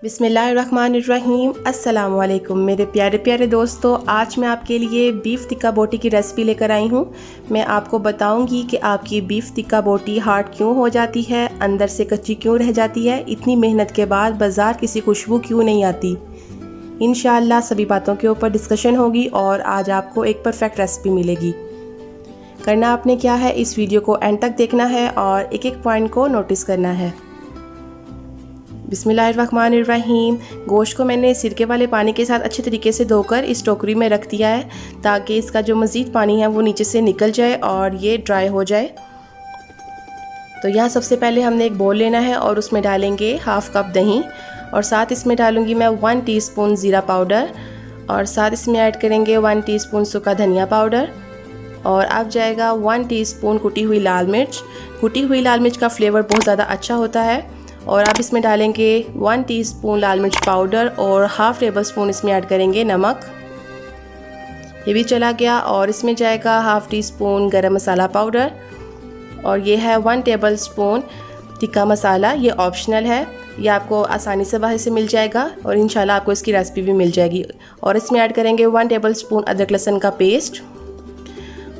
बिस्मिल्लाहिर्रहमानिर्रहीम। अस्सलाम वालेकुम मेरे प्यारे प्यारे दोस्तों। आज मैं आपके लिए बीफ टिक्का बोटी की रेसिपी लेकर आई हूँ। मैं आपको बताऊँगी कि आपकी बीफ टिक्का बोटी हार्ड क्यों हो जाती है, अंदर से कच्ची क्यों रह जाती है, इतनी मेहनत के बाद बाज़ार की सी खुशबू क्यों नहीं आती। इंशाअल्लाह सभी बातों के ऊपर डिस्कशन होगी और आज आपको एक परफेक्ट रेसिपी मिलेगी। करना आपने क्या है, इस वीडियो को एंड तक देखना है और एक एक पॉइंट को नोटिस करना है। बिस्मिल्लाहिर्रहमानिर्रहीम। गोश्त को मैंने सिरके वाले पानी के साथ अच्छे तरीके से धोकर इस टोकरी में रख दिया है ताकि इसका जो मज़ीद पानी है वो नीचे से निकल जाए और ये ड्राई हो जाए। तो यहाँ सबसे पहले हमने एक बोल लेना है और उसमें डालेंगे हाफ़ कप दही और साथ इसमें डालूँगी मैं 1 टीस्पून ज़ीरा पाउडर और साथ इसमें ऐड करेंगे 1 टीस्पून सूखा धनिया पाउडर और अब जाएगा 1 टीस्पून कुटी हुई लाल मिर्च। कुटी हुई लाल मिर्च का फ्लेवर बहुत ज़्यादा अच्छा होता है। और अब इसमें डालेंगे 1 टीस्पून लाल मिर्च पाउडर और हाफ़ टेबल स्पून इसमें ऐड करेंगे नमक, ये भी चला गया। और इसमें जाएगा हाफ़ टीस्पून गरम मसाला पाउडर और ये है 1 टेबल स्पून टिक्का मसाला। ये ऑप्शनल है, ये आपको आसानी से बाहर से मिल जाएगा और इंशाल्लाह आपको इसकी रेसिपी भी मिल जाएगी। और इसमें ऐड करेंगे 1 टेबल स्पून अदरक लहसुन का पेस्ट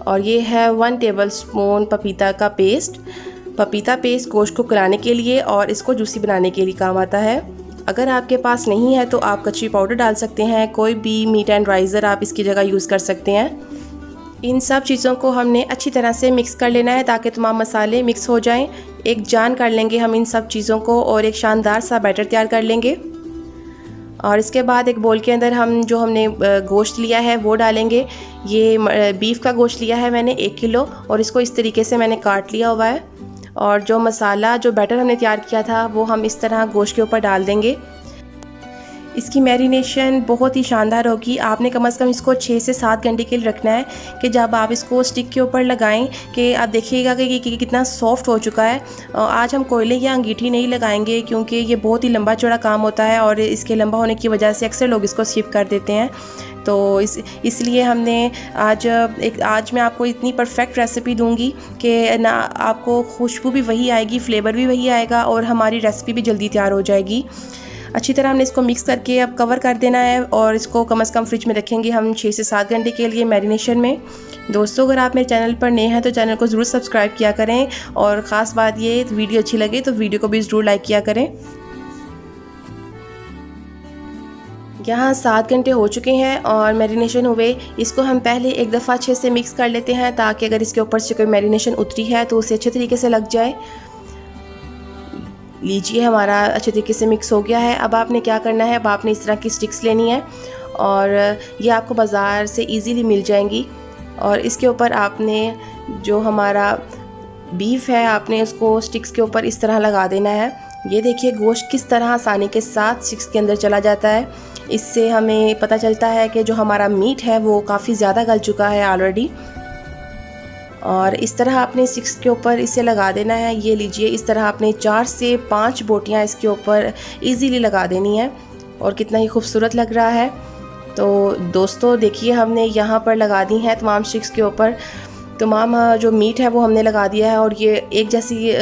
और ये है 1 टेबल स्पून पपीता का पेस्ट। पपीता पेस्ट गोश्त को गलाने के लिए और इसको जूसी बनाने के लिए काम आता है। अगर आपके पास नहीं है तो आप कच्ची पाउडर डाल सकते हैं, कोई भी मीट एंड राइज़र आप इसकी जगह यूज़ कर सकते हैं। इन सब चीज़ों को हमने अच्छी तरह से मिक्स कर लेना है ताकि तमाम मसाले मिक्स हो जाएं। एक जान कर लेंगे हम इन सब चीज़ों को और एक शानदार सा बैटर तैयार कर लेंगे। और इसके बाद एक बोल के अंदर हम जो हमने गोश्त लिया है वो डालेंगे। ये बीफ का गोश्त लिया है मैंने 1 किलो और इसको इस तरीके से मैंने काट लिया हुआ है। और जो मसाला जो बैटर हमने तैयार किया था वो हम इस तरह गोश्त के ऊपर डाल देंगे। इसकी मैरिनेशन बहुत ही शानदार होगी। आपने कम से कम इसको 6 से 7 घंटे के लिए रखना है कि जब आप इसको स्टिक के ऊपर लगाएं कि आप देखिएगा कि कितना सॉफ्ट हो चुका है। आज हम कोयले या अंगीठी नहीं लगाएंगे क्योंकि ये बहुत ही लंबा चौड़ा काम होता है और इसके लंबा होने की वजह से अक्सर लोग इसको स्किप कर देते हैं। तो इसलिए हमने आज मैं आपको इतनी परफेक्ट रेसिपी दूंगी कि ना आपको खुशबू भी वही आएगी, फ्लेवर भी वही आएगा और हमारी रेसिपी भी जल्दी तैयार हो जाएगी। अच्छी तरह हमने इसको मिक्स करके अब कवर कर देना है और इसको कम से कम फ्रिज में रखेंगे हम 6 से 7 घंटे के लिए मैरिनेशन में। दोस्तों, अगर आप मेरे चैनल पर नए हैं तो चैनल को ज़रूर सब्सक्राइब किया करें और ख़ास बात ये वीडियो अच्छी लगे तो वीडियो को भी ज़रूर लाइक किया करें। यहाँ 7 घंटे हो चुके हैं और मैरिनेशन हुए। इसको हम पहले एक दफ़ा अच्छे से मिक्स कर लेते हैं ताकि अगर इसके ऊपर से कोई मैरिनेशन उतरी है तो उसे अच्छे तरीके से लग जाए। लीजिए, हमारा अच्छे तरीके से मिक्स हो गया है। अब आपने क्या करना है, अब आपने इस तरह की स्टिक्स लेनी है और ये आपको बाज़ार से इजीली मिल जाएंगी। और इसके ऊपर आपने जो हमारा बीफ है आपने उसको स्टिक्स के ऊपर इस तरह लगा देना है। ये देखिए गोश्त किस तरह आसानी के साथ स्टिक्स के अंदर चला जाता है। इससे हमें पता चलता है कि जो हमारा मीट है वो काफ़ी ज़्यादा गल चुका है ऑलरेडी। और इस तरह आपने स्टिक्स के ऊपर इसे लगा देना है। ये लीजिए, इस तरह आपने 4 से 5 बोटियाँ इसके ऊपर इजीली लगा देनी है और कितना ही खूबसूरत लग रहा है। तो दोस्तों देखिए, हमने यहाँ पर लगा दी हैं तमाम स्टिक्स के ऊपर। तमाम जो मीट है वो हमने लगा दिया है और ये एक जैसी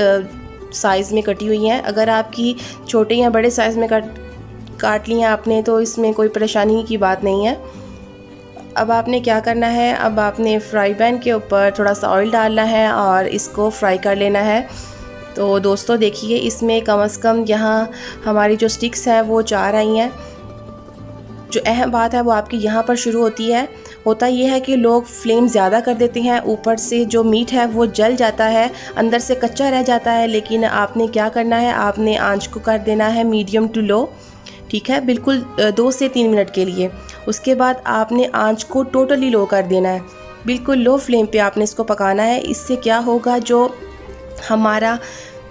साइज़ में कटी हुई हैं। अगर आपकी छोटे या बड़े साइज़ में काट ली हैं आपने तो इसमें कोई परेशानी की बात नहीं है। अब आपने क्या करना है, अब आपने फ्राई पैन के ऊपर थोड़ा सा ऑयल डालना है और इसको फ्राई कर लेना है। तो दोस्तों देखिए, इसमें कम से कम यहाँ हमारी जो स्टिक्स हैं वो 4 आई हैं। जो अहम बात है वो आपकी यहाँ पर शुरू होती है। होता ये है कि लोग फ्लेम ज़्यादा कर देते हैं, ऊपर से जो मीट है वो जल जाता है, अंदर से कच्चा रह जाता है। लेकिन आपने क्या करना है, आपने आंच को कर देना है मीडियम टू लो, ठीक है, बिल्कुल 2 से 3 मिनट के लिए। उसके बाद आपने आंच को टोटली लो कर देना है, बिल्कुल लो फ्लेम पे आपने इसको पकाना है। इससे क्या होगा, जो हमारा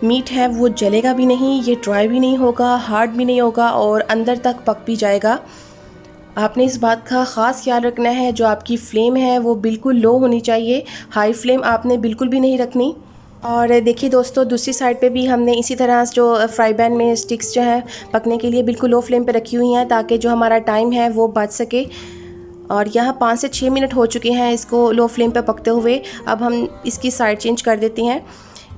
मीट है वो जलेगा भी नहीं, ये ड्राई भी नहीं होगा, हार्ड भी नहीं होगा और अंदर तक पक भी जाएगा। आपने इस बात का ख़ास ख्याल रखना है, जो आपकी फ्लेम है वो बिल्कुल लो होनी चाहिए, हाई फ्लेम आपने बिल्कुल भी नहीं रखनी। और देखिए दोस्तों, दूसरी साइड पे भी हमने इसी तरह जो फ्राई पैन में स्टिक्स जो है पकने के लिए बिल्कुल लो फ्लेम पे रखी हुई हैं ताकि जो हमारा टाइम है वो बच सके। और यहाँ 5 से 6 मिनट हो चुके हैं इसको लो फ्लेम पे पकते हुए। अब हम इसकी साइड चेंज कर देते हैं।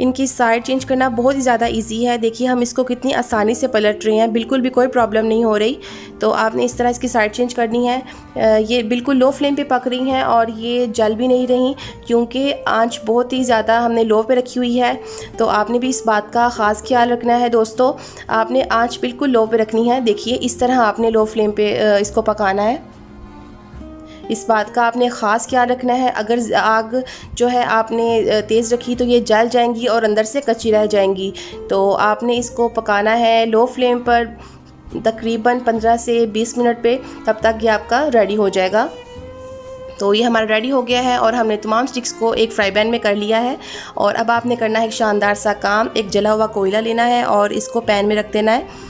इनकी साइड चेंज करना बहुत ही ज़्यादा इजी है। देखिए हम इसको कितनी आसानी से पलट रहे हैं, बिल्कुल भी कोई प्रॉब्लम नहीं हो रही। तो आपने इस तरह इसकी साइड चेंज करनी है। ये बिल्कुल लो फ्लेम पे पक रही हैं और ये जल भी नहीं रही, क्योंकि आंच बहुत ही ज़्यादा हमने लो पे रखी हुई है। तो आपने भी इस बात का ख़ास ख्याल रखना है दोस्तों, आपने आंच बिल्कुल लो पे रखनी है। देखिए इस तरह आपने लो फ्लेम पे इसको पकाना है। इस बात का आपने ख़ास ख्याल रखना है। अगर आग जो है आपने तेज़ रखी तो ये जल जाएंगी और अंदर से कच्ची रह जाएंगी। तो आपने इसको पकाना है लो फ्लेम पर तकरीबन 15 से 20 मिनट पे, तब तक ये आपका रेडी हो जाएगा। तो ये हमारा रेडी हो गया है और हमने तमाम स्टिक्स को एक फ्राई पैन में कर लिया है। और अब आपने करना है एक शानदार सा काम, एक जला हुआ कोयला लेना है और इसको पैन में रख देना है।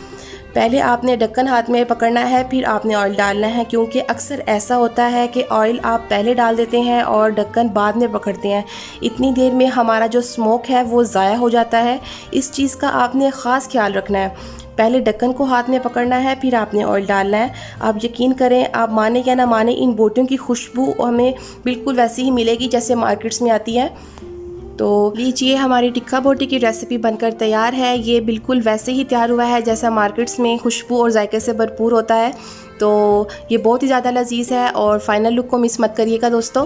पहले आपने ढक्कन हाथ में पकड़ना है, फिर आपने ऑयल डालना है, क्योंकि अक्सर ऐसा होता है कि ऑयल आप पहले डाल देते हैं और ढक्कन बाद में पकड़ते हैं। इतनी देर में हमारा जो स्मोक है वो ज़ाया हो जाता है। इस चीज़ का आपने ख़ास ख्याल रखना है। पहले ढक्कन को हाथ में पकड़ना है, फिर आपने ऑयल डालना है। आप यकीन करें, आप माने या ना माने, इन बोटियों की खुशबू हमें बिल्कुल वैसी ही मिलेगी जैसे मार्केट्स में आती है। तो लीजिए हमारी टिक्का बोटी की रेसिपी बनकर तैयार है। ये बिल्कुल वैसे ही तैयार हुआ है जैसा मार्केट्स में खुशबू और जायके से भरपूर होता है। तो ये बहुत ही ज़्यादा लजीज है और फाइनल लुक को मिस मत करिएगा दोस्तों।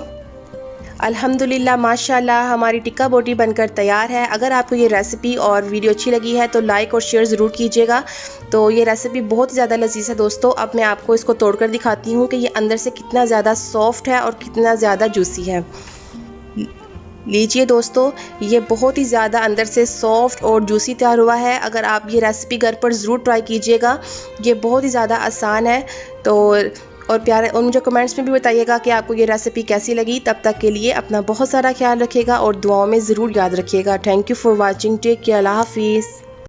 अल्हम्दुलिल्लाह माशाल्लाह हमारी टिक्का बोटी बनकर तैयार है। अगर आपको ये रेसिपी और वीडियो अच्छी लगी है तो लाइक और शेयर ज़रूर कीजिएगा। तो ये रेसिपी बहुत ही ज़्यादा लजीज है दोस्तों। अब मैं आपको इसको तोड़कर दिखाती हूँ कि ये अंदर से कितना ज़्यादा सॉफ्ट है और कितना ज़्यादा जूसी है। लीजिए दोस्तों, ये बहुत ही ज़्यादा अंदर से सॉफ्ट और जूसी तैयार हुआ है। अगर आप ये रेसिपी घर पर ज़रूर ट्राई कीजिएगा, ये बहुत ही ज़्यादा आसान है। तो और प्यारे, और मुझे कमेंट्स में भी बताइएगा कि आपको ये रेसिपी कैसी लगी। तब तक के लिए अपना बहुत सारा ख्याल रखिएगा और दुआओं में ज़रूर याद रखिएगा। Thank you for watching, take care, अल्लाह हाफिज़।